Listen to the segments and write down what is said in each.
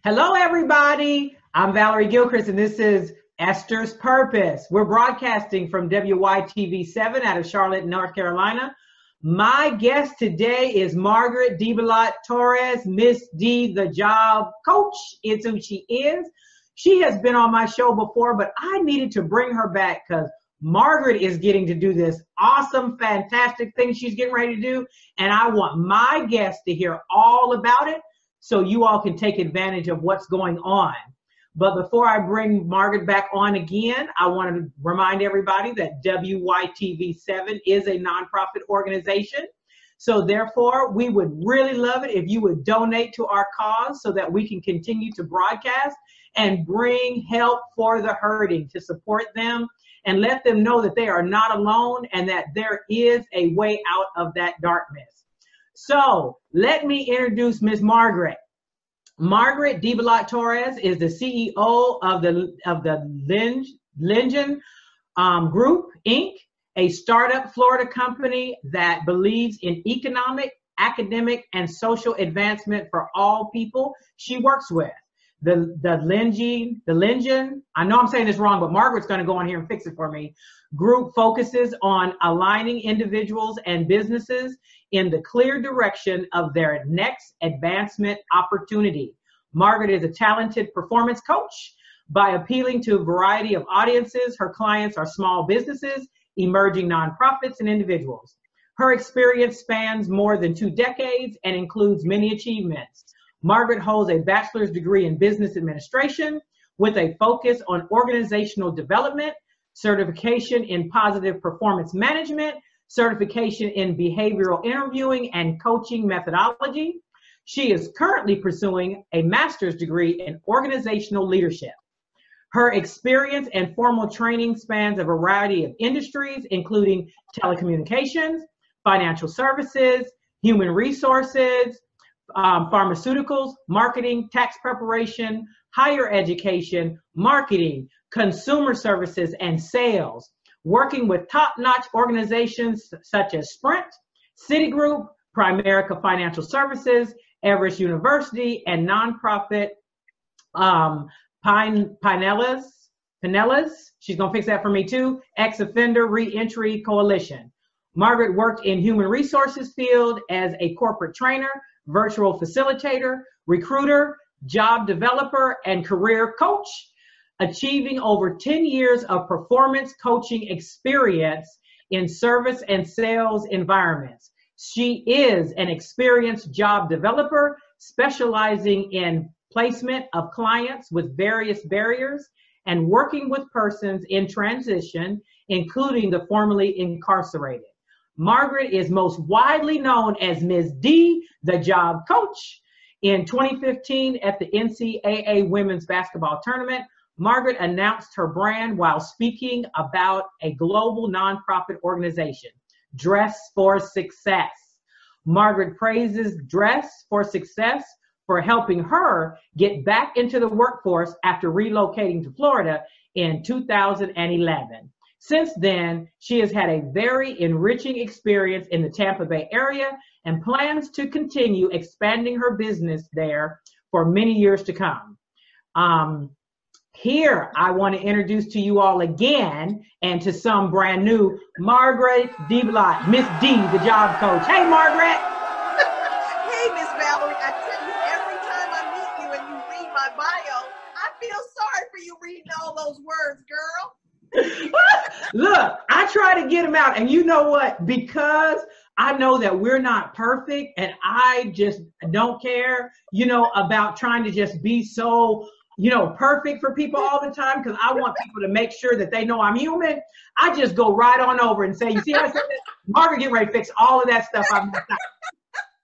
Hello, everybody. I'm Valerie Gilchrist, and this is Esther's Purpose. We're broadcasting from WYTV-7 out of Charlotte, North Carolina. My guest today is Margaret DeBelot-Torres, Miss D, the job coach. It's who she is. She has been on my show before, but I needed to bring her back because Margaret is getting to do this awesome, fantastic thing she's getting ready to do, and I want my guests to hear all about it so you all can take advantage of what's going on. But before I bring Margaret back on again, I want to remind everybody that WYTV-7 is a nonprofit organization. So therefore, we would really love it if you would donate to our cause so that we can continue to broadcast and bring help for the hurting, to support them and let them know that they are not alone and that there is a way out of that darkness. So let me introduce Miss Margaret. Margaret DeBelot-Torres is the CEO of the Lingen Group, Inc., a startup Florida company that believes in economic, academic, and social advancement for all people she works with. The Lingen, I know I'm saying this wrong, but Margaret's going to go on here and fix it for me. Group focuses on aligning individuals and businesses in the clear direction of their next advancement opportunity. Margaret is a talented performance coach. By appealing to a variety of audiences, her clients are small businesses, emerging nonprofits, and individuals. Her experience spans more than 2 decades and includes many achievements. Margaret holds a bachelor's degree in business administration with a focus on organizational development, certification in positive performance management, certification in behavioral interviewing and coaching methodology. She is currently pursuing a master's degree in organizational leadership. Her experience and formal training spans a variety of industries, including telecommunications, financial services, human resources, pharmaceuticals, marketing, tax preparation, higher education, marketing, consumer services, and sales, working with top-notch organizations such as Sprint, Citigroup, Primerica Financial Services, Everest University, and nonprofit Pinellas, she's going to fix that for me too, Ex-Offender Reentry Coalition. Margaret worked in human resources field as a corporate trainer, virtual facilitator, recruiter, job developer, and career coach, achieving over 10 years of performance coaching experience in service and sales environments. She is an experienced job developer specializing in placement of clients with various barriers and working with persons in transition, including the formerly incarcerated. Margaret is most widely known as Ms. D, the job coach. In 2015, at the NCAA Women's Basketball Tournament, Margaret announced her brand while speaking about a global nonprofit organization, Dress for Success. Margaret praises Dress for Success for helping her get back into the workforce after relocating to Florida in 2011. Since then, she has had a very enriching experience in the Tampa Bay area and plans to continue expanding her business there for many years to come. Here, I want to introduce to you all again, and to some brand new, Margaret DeBelot, Miss D, the job coach. Hey, Margaret. Hey, Miss Valerie. I tell you, every time I meet you and you read my bio, I feel sorry for you reading all those words, girl. Look, I try to get them out, and you know what? Because I know that we're not perfect, and I just don't care, about trying to just be so, perfect for people all the time, because I want people to make sure that they know I'm human. I just go right on over and say, you see how I said that? Margaret, get ready to fix all of that stuff I've messed up.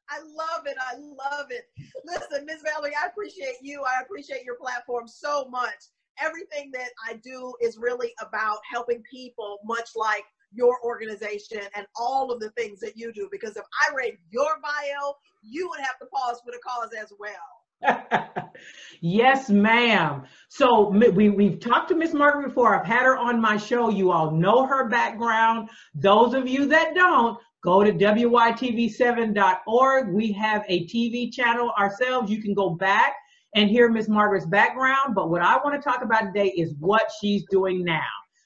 I love it. I love it. Listen, Miss Valerie, I appreciate you. I appreciate your platform so much. Everything that I do is really about helping people, much like your organization and all of the things that you do, because if I read your bio, you would have to pause for the cause as well. Yes, ma'am. So we've talked to Miss Margaret before. I've had her on my show. You all know her background. Those of you that don't, go to WYTV7.org. We have a TV channel ourselves. You can go back and hear Miss Margaret's background. But what I want to talk about today is what she's doing now.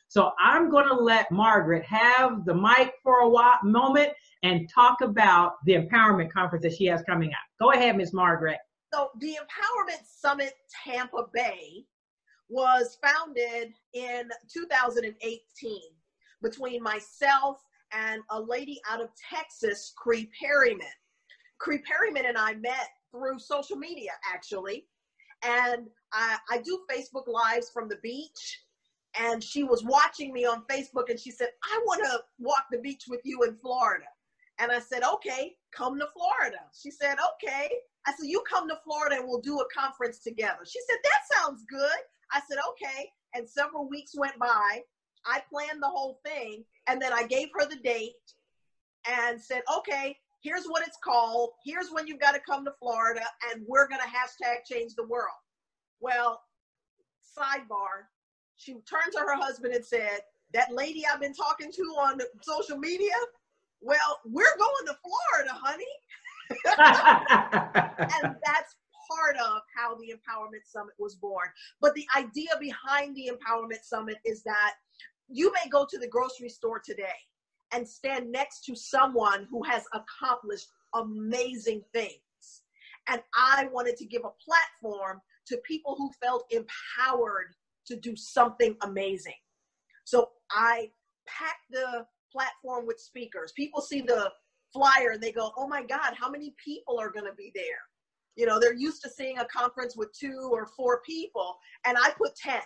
So I'm going to let Margaret have the mic for a moment and talk about the empowerment conference that she has coming up. Go ahead, Miss Margaret. So the Empowerment Summit Tampa Bay was founded in 2018 between myself and a lady out of Texas, Cree Perryman. Cree Perryman and I met through social media, actually. And I do Facebook Lives from the beach. And she was watching me on Facebook and she said, I want to walk the beach with you in Florida. And I said, okay, come to Florida. She said, okay. I said, you come to Florida and we'll do a conference together. She said, that sounds good. I said, okay. And several weeks went by. I planned the whole thing. And then I gave her the date and said, okay, here's what it's called. Here's when you've got to come to Florida and we're going to hashtag change the world. Well, sidebar, she turned to her husband and said, that lady I've been talking to on social media, well, we're going to Florida, honey. And that's part of how the Empowerment Summit was born. But the idea behind the Empowerment Summit is that you may go to the grocery store today and stand next to someone who has accomplished amazing things. And I wanted to give a platform to people who felt empowered to do something amazing. So I packed the platform with speakers. People see the flyer and they go, oh my God, how many people are going to be there? You know, they're used to seeing a conference with 2 or 4 people, and I put 10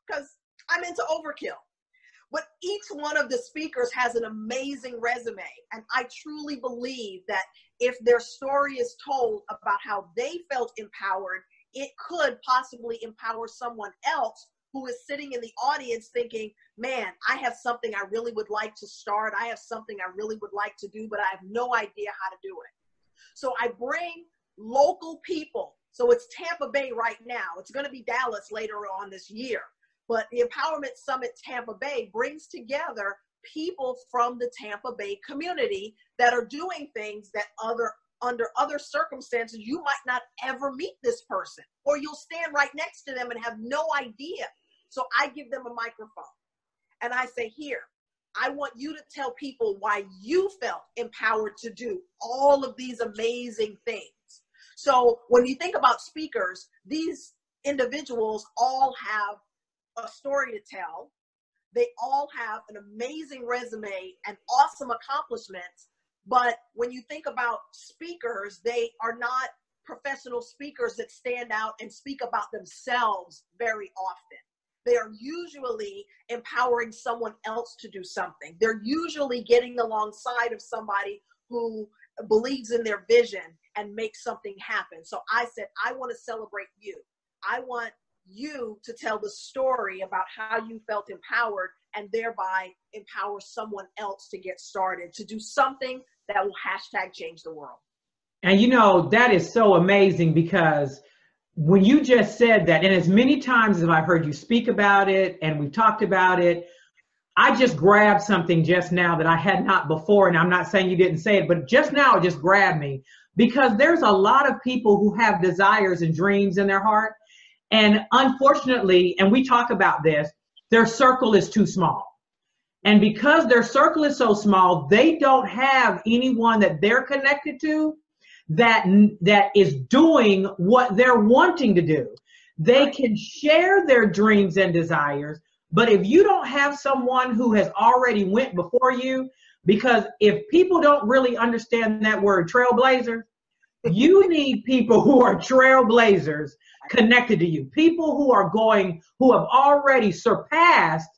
because I'm into overkill. But each one of the speakers has an amazing resume. And I truly believe that if their story is told about how they felt empowered, it could possibly empower someone else who is sitting in the audience thinking, man, I have something I really would like to start. I have something I really would like to do, but I have no idea how to do it. So I bring local people. So it's Tampa Bay right now. It's going to be Dallas later on this year. But the Empowerment Summit Tampa Bay brings together people from the Tampa Bay community that are doing things that under other circumstances, you might not ever meet this person, or you'll stand right next to them and have no idea. So I give them a microphone and I say, here, I want you to tell people why you felt empowered to do all of these amazing things. So when you think about speakers, these individuals all have a story to tell. They all have an amazing resume and awesome accomplishments. But when you think about speakers, they are not professional speakers that stand out and speak about themselves very often. They are usually empowering someone else to do something. They're usually getting alongside of somebody who believes in their vision and makes something happen. So I said, I want to celebrate you. I want you to tell the story about how you felt empowered and thereby empower someone else to get started, to do something that will hashtag change the world. And you know, that is so amazing, because when you just said that, and as many times as I've heard you speak about it and we've talked about it, I just grabbed something just now that I had not before. And I'm not saying you didn't say it, but just now it just grabbed me, because there's a lot of people who have desires and dreams in their heart. And unfortunately, and we talk about this, their circle is too small. And because their circle is so small, they don't have anyone that they're connected to that is doing what they're wanting to do. They can share their dreams and desires, but if you don't have someone who has already went before you, because if people don't really understand that word trailblazer, you need people who are trailblazers connected to you, people who are going, who have already surpassed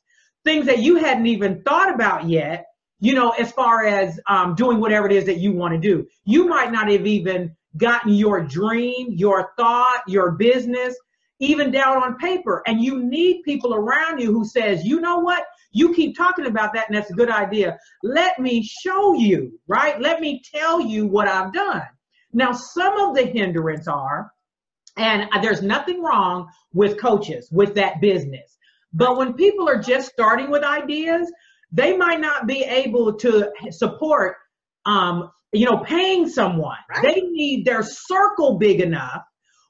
things that you hadn't even thought about yet, you know, as far as doing whatever it is that you want to do. You might not have even gotten your dream, your thought, your business, even down on paper. And you need people around you who says, you know what, you keep talking about that and that's a good idea. Let me show you, right? Let me tell you what I've done. Now, some of the hindrance are, and there's nothing wrong with coaches, with that business. But when people are just starting with ideas, they might not be able to support, paying someone. Right. They need their circle big enough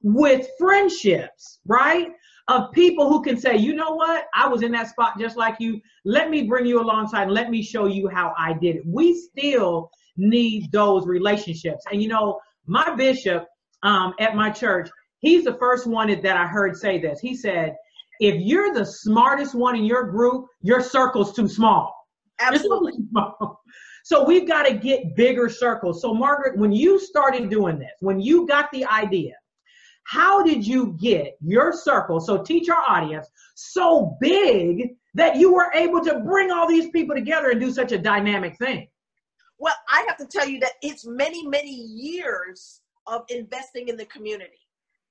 with friendships, right? Of people who can say, you know what? I was in that spot just like you. Let me bring you alongside and let me show you how I did it. We still need those relationships. And, you know, my bishop at my church, he's the first one that I heard say this. He said, if you're the smartest one in your group, your circle's too small. Absolutely. Too small. So we've got to get bigger circles. So Margaret, when you started doing this, when you got the idea, how did you get your circle, so teach our audience, so big that you were able to bring all these people together and do such a dynamic thing? Well, I have to tell you that it's many, many years of investing in the community.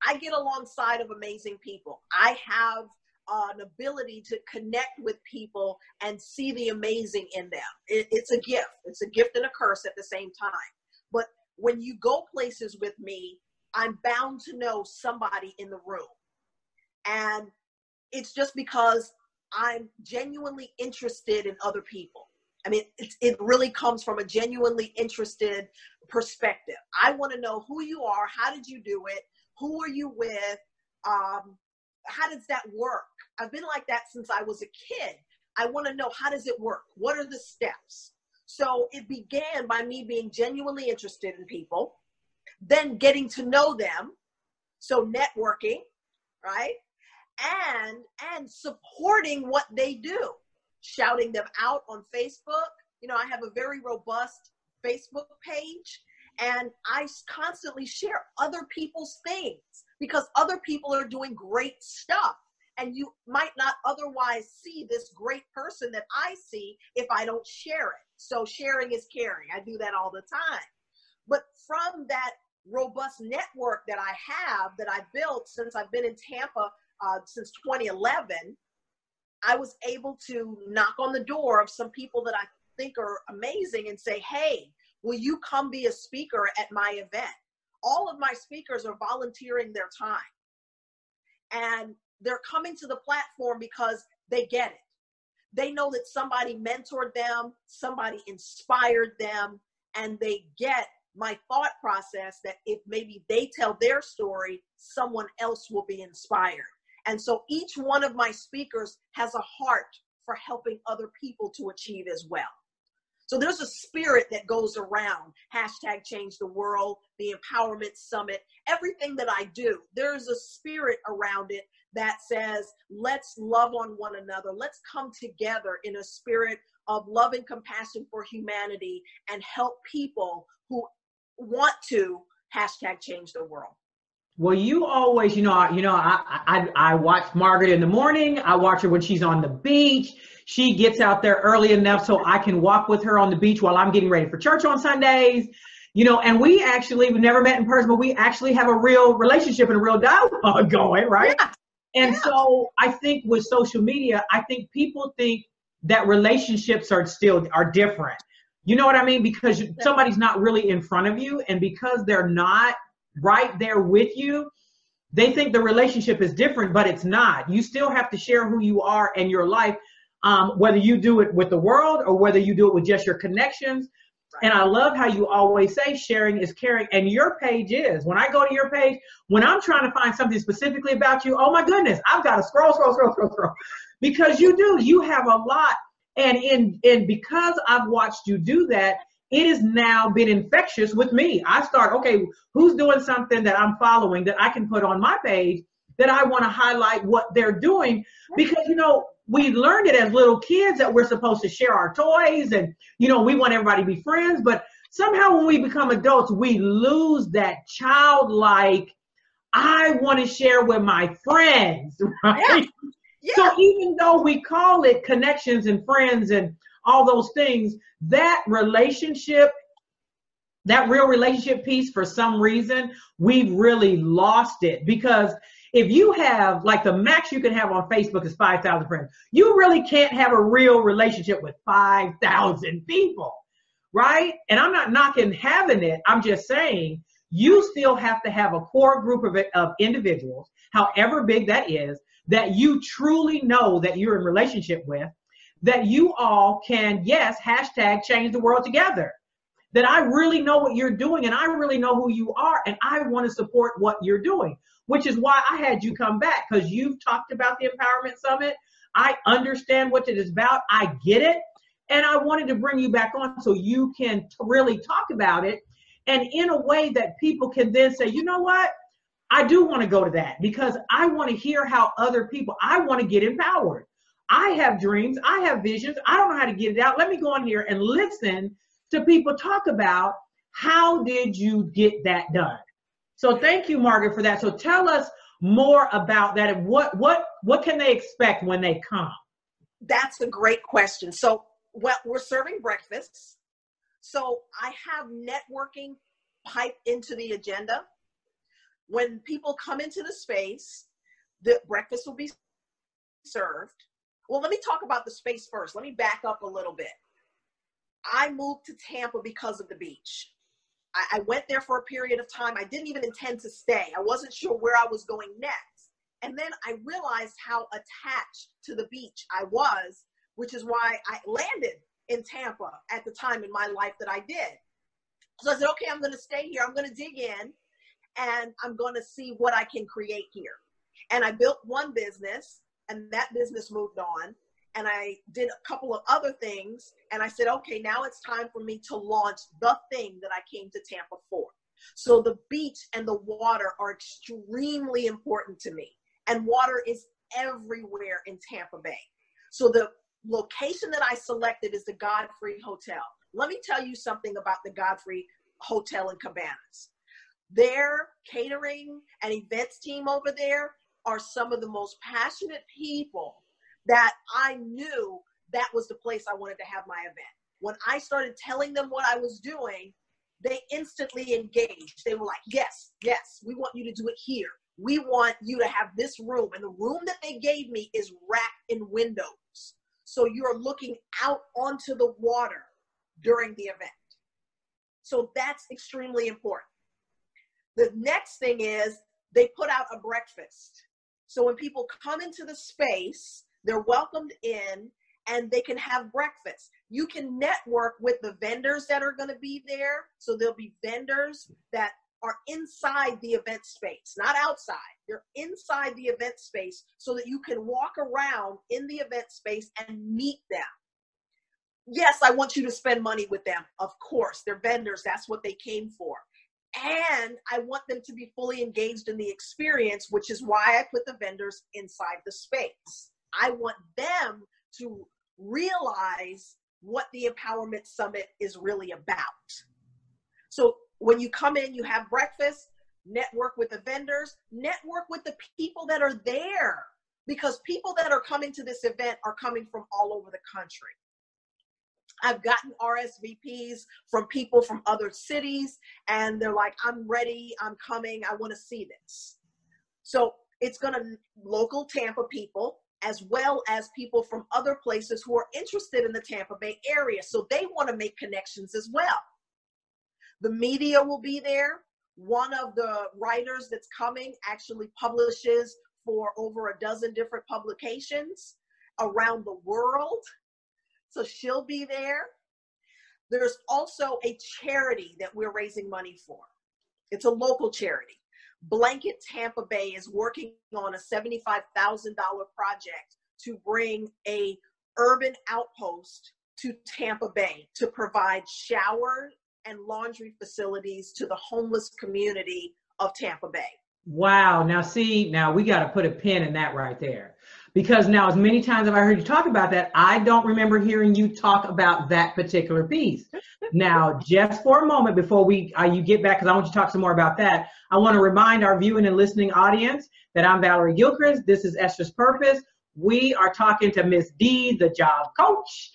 I get alongside of amazing people. I have an ability to connect with people and see the amazing in them. It's a gift. It's a gift and a curse at the same time. But when you go places with me, I'm bound to know somebody in the room. And it's just because I'm genuinely interested in other people. I mean, it really comes from a genuinely interested perspective. I want to know who you are. How did you do it? Who are you with? How does that work? I've been like that since I was a kid. I want to know, how does it work? What are the steps? So it began by me being genuinely interested in people, then getting to know them. So networking, right? And supporting what they do, shouting them out on Facebook. You know, I have a very robust Facebook page, and I constantly share other people's things because other people are doing great stuff. And you might not otherwise see this great person that I see if I don't share it. So sharing is caring. I do that all the time. But from that robust network that I have, that I built since I've been in Tampa since 2011, I was able to knock on the door of some people that I think are amazing and say, hey, will you come be a speaker at my event? All of my speakers are volunteering their time. And they're coming to the platform because they get it. They know that somebody mentored them, somebody inspired them, and they get my thought process that if maybe they tell their story, someone else will be inspired. And so each one of my speakers has a heart for helping other people to achieve as well. So there's a spirit that goes around hashtag Change the World, the Empowerment Summit, everything that I do. There's a spirit around it that says, let's love on one another. Let's come together in a spirit of love and compassion for humanity and help people who want to hashtag change the world. Well, you always, I watch Margaret in the morning. I watch her when she's on the beach. She gets out there early enough so I can walk with her on the beach while I'm getting ready for church on Sundays. And we've never met in person, but we actually have a real relationship and a real dialogue going, right? Yeah. And so I think with social media, I think people think that relationships are different. You know what I mean? Because somebody's not really in front of you, and because they're not right there with you, they think the relationship is different, but it's not. You still have to share who you are and your life, whether you do it with the world or whether you do it with just your connections. Right. And I love how you always say sharing is caring. And your page is, when I go to your page, when I'm trying to find something specifically about you, oh my goodness, I've got to scroll. Because you have a lot. And because I've watched you do that, it has now been infectious with me. I start, okay, who's doing something that I'm following that I can put on my page that I want to highlight what they're doing? Because, we learned it as little kids that we're supposed to share our toys and, we want everybody to be friends. But somehow when we become adults, we lose that childlike, I want to share with my friends, right? Yeah. Yeah. So even though we call it connections and friends and all those things, that relationship, that real relationship piece, for some reason, we've really lost it. Because if you have, like, the max you can have on Facebook is 5,000 friends, you really can't have a real relationship with 5,000 people, right? And I'm not knocking having it. I'm just saying you still have to have a core group of individuals, however big that is, that you truly know that you're in relationship with, that you all can, yes, hashtag change the world together. that I really know what you're doing and I really know who you are and I want to support what you're doing, which is why I had you come back, because you've talked about the Empowerment Summit. I understand what it is about. I get it. And I wanted to bring you back on so you can really talk about it, and in a way that people can then say, you know what? I do want to go to that because I want to hear how other people, I want to get empowered. I have dreams. I have visions. I don't know how to get it out. Let me go on here and listen to people talk about how did you get that done. So thank you, Margaret, for that. So tell us more about that and what can they expect when they come? That's a great question. So we're serving breakfasts. So I have networking piped into the agenda. When people come into the space, the breakfast will be served. Well, let me talk about the space first. Let me back up a little bit. I moved to Tampa because of the beach. I went there for a period of time. I didn't even intend to stay. I wasn't sure where I was going next. And then I realized how attached to the beach I was, which is why I landed in Tampa at the time in my life that I did. So I said, okay, I'm going to stay here. I'm going to dig in and I'm going to see what I can create here. And I built one business and that business moved on. And I did a couple of other things. And I said, okay, now it's time for me to launch the thing that I came to Tampa for. So the beach and the water are extremely important to me. And water is everywhere in Tampa Bay. So the location that I selected is the Godfrey Hotel. Let me tell you something about the Godfrey Hotel and Cabanas. Their catering and events team over there are some of the most passionate people that I knew that was the place I wanted to have my event. When I started telling them what I was doing, they instantly engaged. They were like, yes, we want you to do it here. We want you to have this room. And the room that they gave me is wrapped in windows. So you're looking out onto the water during the event. So that's extremely important. The next thing is they put out a breakfast. So when people come into the space, they're welcomed in and they can have breakfast. You can network with the vendors that are going to be there. So there'll be vendors that are inside the event space, not outside. They're inside the event space so that you can walk around in the event space and meet them. Yes, I want you to spend money with them. Of course, they're vendors. That's what they came for. And I want them to be fully engaged in the experience, which is why I put the vendors inside the space. I want them to realize what the Empowerment Summit is really about. So when you come in, you have breakfast, network with the vendors, network with the people that are there, because people that are coming to this event are coming from all over the country. I've gotten RSVPs from people from other cities, and they're like, I'm ready, I'm coming, I want to see this. So it's going to local Tampa people, as well as people from other places who are interested in the Tampa Bay area. So they want to make connections as well. The media will be there. One of the writers that's coming actually publishes for over a dozen different publications around the world. So she'll be there. There's also a charity that we're raising money for. It's a local charity. Blanket Tampa Bay is working on a $75,000 project to bring a urban outpost to Tampa Bay to provide shower and laundry facilities to the homeless community of Tampa Bay. Wow. Now we got to put a pin in that right there, because now as many times as I heard you talk about that, I don't remember hearing you talk about that particular piece. Now, just for a moment before you get back, because I want you to talk some more about that, I want to remind our viewing and listening audience that I'm Valerie Gilchrist. This is Esther's Purpose. We are talking to Miss D, the job coach,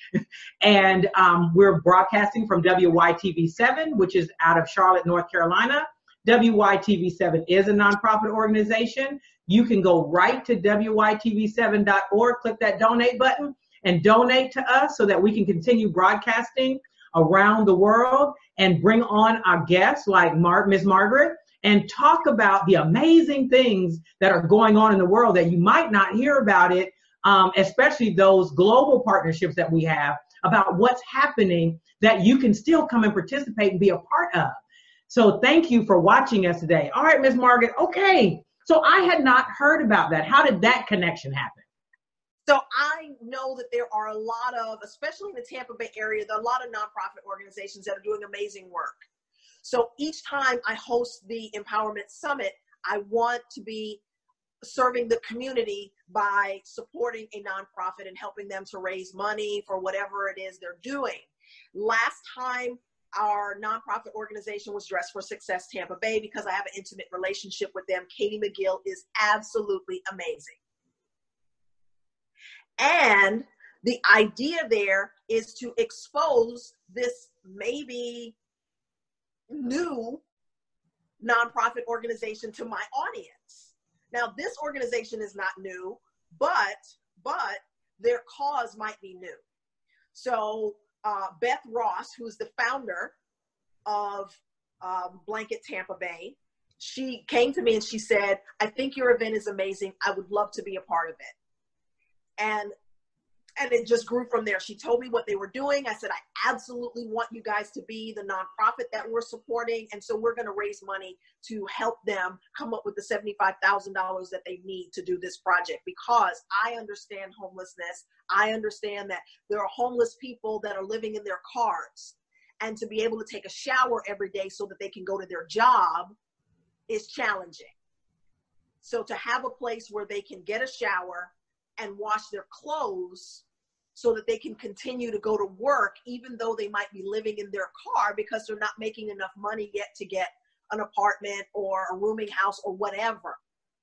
and we're broadcasting from WYTV7, which is out of Charlotte, North Carolina. WYTV7 is a nonprofit organization. You can go right to WYTV7.org, click that donate button, and donate to us so that we can continue broadcasting around the world and bring on our guests like Miss Margaret and talk about the amazing things that are going on in the world that you might not hear about it, especially those global partnerships that we have about what's happening that you can still come and participate and be a part of. So thank you for watching us today. All right, Ms. Margaret. Okay. So I had not heard about that. How did that connection happen? So I know that there are a lot of, especially in the Tampa Bay area, there are a lot of nonprofit organizations that are doing amazing work. So each time I host the Empowerment Summit, I want to be serving the community by supporting a nonprofit and helping them to raise money for whatever it is they're doing. Last time our nonprofit organization was Dress for Success Tampa Bay, because I have an intimate relationship with them. Katie McGill is absolutely amazing. And the idea there is to expose this maybe new nonprofit organization to my audience. Now, this organization is not new, but their cause might be new. So Beth Ross, who's the founder of Blanket Tampa Bay, she came to me and she said, I think your event is amazing. I would love to be a part of it. And it just grew from there. She told me what they were doing. I said, I absolutely want you guys to be the nonprofit that we're supporting. And so we're going to raise money to help them come up with the $75,000 that they need to do this project, because I understand homelessness. I understand that there are homeless people that are living in their cars, and to be able to take a shower every day so that they can go to their job is challenging. So to have a place where they can get a shower and wash their clothes so that they can continue to go to work, even though they might be living in their car because they're not making enough money yet to get an apartment or a rooming house or whatever.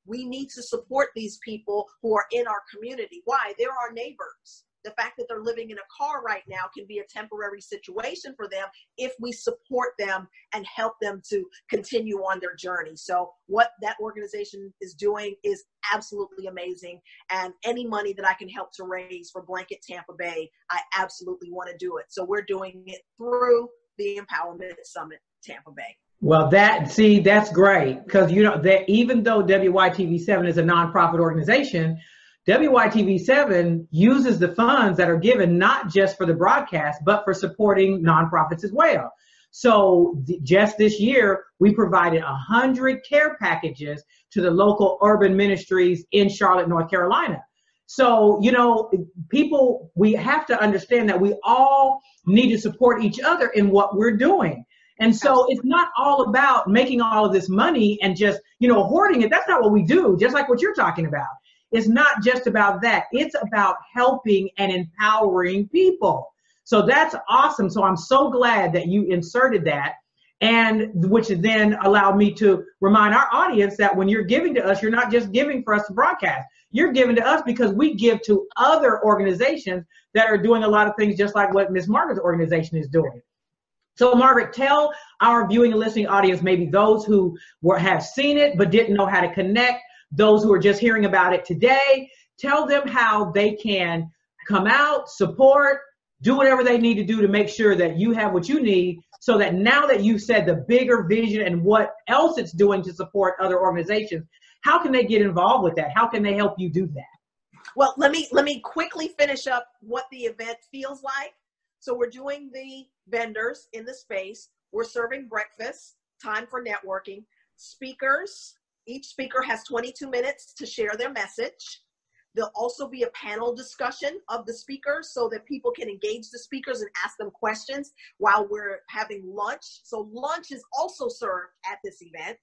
We need to support these people who are in our community. Why? They're our neighbors. The fact that they're living in a car right now can be a temporary situation for them if we support them and help them to continue on their journey. So what that organization is doing is absolutely amazing. And any money that I can help to raise for Blanket Tampa Bay, I absolutely want to do it. So we're doing it through the Empowerment Summit Tampa Bay. Well, that's great, because that even though WYTV7 is a nonprofit organization, WYTV7 uses the funds that are given not just for the broadcast, but for supporting nonprofits as well. So just this year, we provided 100 care packages to the local urban ministries in Charlotte, North Carolina. So, people, we have to understand that we all need to support each other in what we're doing. And so it's not all about making all of this money and just, hoarding it. That's not what we do, just like what you're talking about. It's not just about that. It's about helping and empowering people. So that's awesome. So I'm so glad that you inserted that, and which then allowed me to remind our audience that when you're giving to us, you're not just giving for us to broadcast. You're giving to us because we give to other organizations that are doing a lot of things just like what Ms. Margaret's organization is doing. So Margaret, tell our viewing and listening audience, maybe those who have seen it but didn't know how to connect, those who are just hearing about it today, tell them how they can come out, support, do whatever they need to do to make sure that you have what you need, so that now that you've said the bigger vision and what else it's doing to support other organizations, how can they get involved with that? How can they help you do that? Well, let me quickly finish up what the event feels like. So we're doing the vendors in the space. We're serving breakfast, time for networking, speakers. Each speaker has 22 minutes to share their message. There'll also be a panel discussion of the speakers so that people can engage the speakers and ask them questions while we're having lunch. So lunch is also served at this event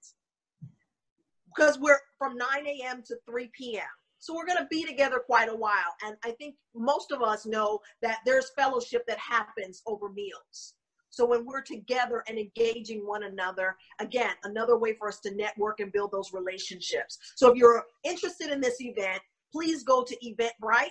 because we're from 9 a.m. to 3 p.m. So we're going to be together quite a while. And I think most of us know that there's fellowship that happens over meals. So when we're together and engaging one another, again, another way for us to network and build those relationships. So if you're interested in this event, please go to Eventbrite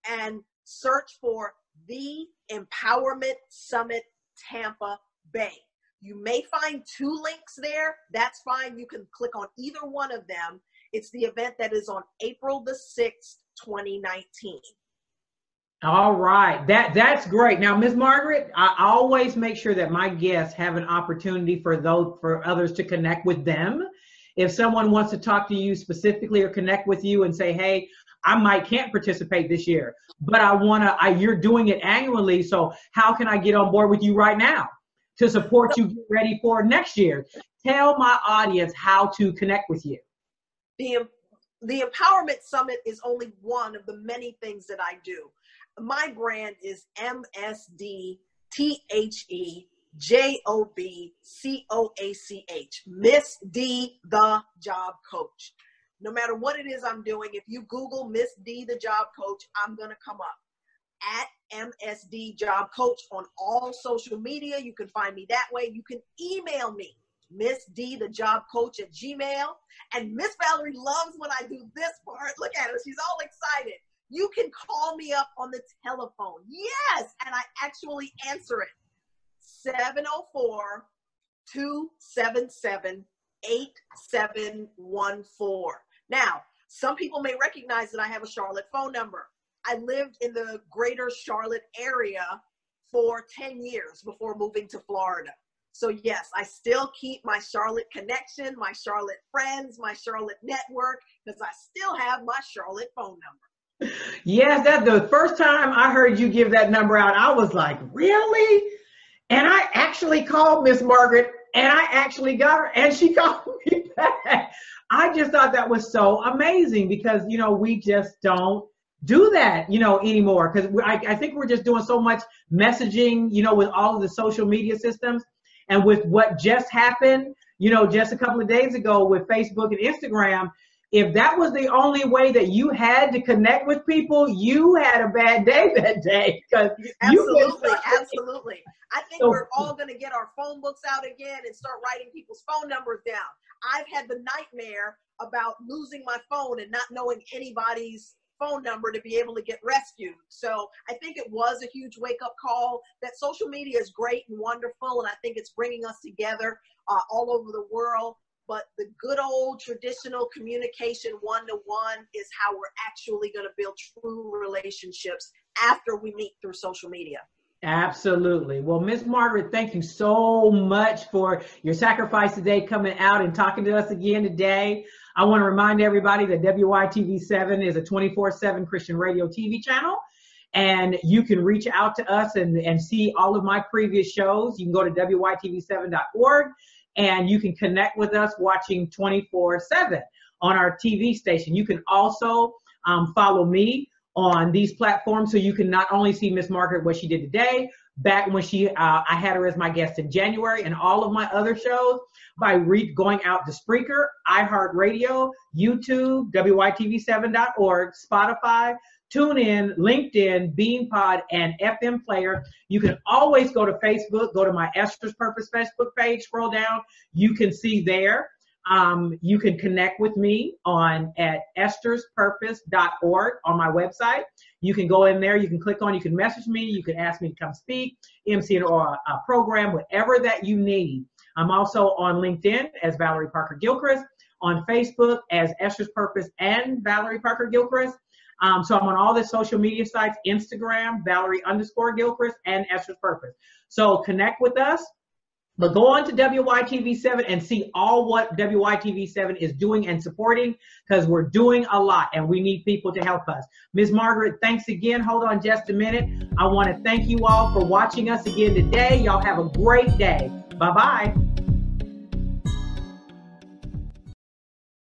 and search for the Empowerment Summit Tampa Bay. You may find two links there. That's fine. You can click on either one of them. It's the event that is on April the 6th, 2019. All right. That's great. Now, Ms. Margaret, I always make sure that my guests have an opportunity for others to connect with them. if someone wants to talk to you specifically or connect with you and say, hey, can't participate this year, but you're doing it annually. So how can I get on board with you right now to support you get ready for next year? Tell my audience how to connect with you. The Empowerment Summit is only one of the many things that I do. My brand is MSDTHEJOBCOACH, Miss D, the Job Coach. No matter what it is I'm doing, if you Google Miss D, the Job Coach, I'm going to come up. At MSD Job Coach on all social media. You can find me that way. You can email me, Miss D, the Job Coach at Gmail. And Miss Valerie loves when I do this part. Look at her. She's all excited. You can call me up on the telephone. Yes. And I actually answer it. 704-277-8714. Now, some people may recognize that I have a Charlotte phone number. I lived in the greater Charlotte area for 10 years before moving to Florida. So yes, I still keep my Charlotte connection, my Charlotte friends, my Charlotte network, because I still have my Charlotte phone number. Yes, that's the first time I heard you give that number out. I was like, really? And I actually called Miss Margaret, and I actually got her, and she called me back. I just thought that was so amazing because, we just don't do that, anymore. Because I think we're just doing so much messaging, with all of the social media systems. And with what just happened, just a couple of days ago with Facebook and Instagram, if that was the only way that you had to connect with people, you had a bad day that day. Absolutely. I think we're all going to get our phone books out again and start writing people's phone numbers down. I've had the nightmare about losing my phone and not knowing anybody's phone number to be able to get rescued. So I think it was a huge wake-up call that social media is great and wonderful, and I think it's bringing us together all over the world. But the good old traditional communication one-to-one is how we're actually going to build true relationships after we meet through social media. Absolutely. Well, Ms. Margaret, thank you so much for your sacrifice today, coming out and talking to us again today. I want to remind everybody that WYTV7 is a 24/7 Christian radio TV channel, and you can reach out to us and see all of my previous shows. You can go to WYTV7.org, and you can connect with us watching 24/7 on our TV station. You can also follow me on these platforms, so you can not only see Miss Margaret, what she did today, back when I had her as my guest in January, and all of my other shows by going out to Spreaker, iHeartRadio, YouTube, WYTV7.org, Spotify, TuneIn, LinkedIn, BeanPod, and FM Player. You can always go to Facebook, go to my Esther's Purpose Facebook page, scroll down, you can see there. You can connect with me at estherspurpose.org on my website. You can go in there, you can click on, you can message me, you can ask me to come speak, MC or a program, whatever that you need. I'm also on LinkedIn as Valerie Parker Gilchrist, on Facebook as Esther's Purpose and Valerie Parker Gilchrist. So I'm on all the social media sites, Instagram, Valerie_Gilchrist, and Esther's Purpose. So connect with us. But go on to WYTV7 and see all what WYTV7 is doing and supporting, because we're doing a lot and we need people to help us. Ms. Margaret, thanks again. Hold on just a minute. I want to thank you all for watching us again today. Y'all have a great day. Bye-bye.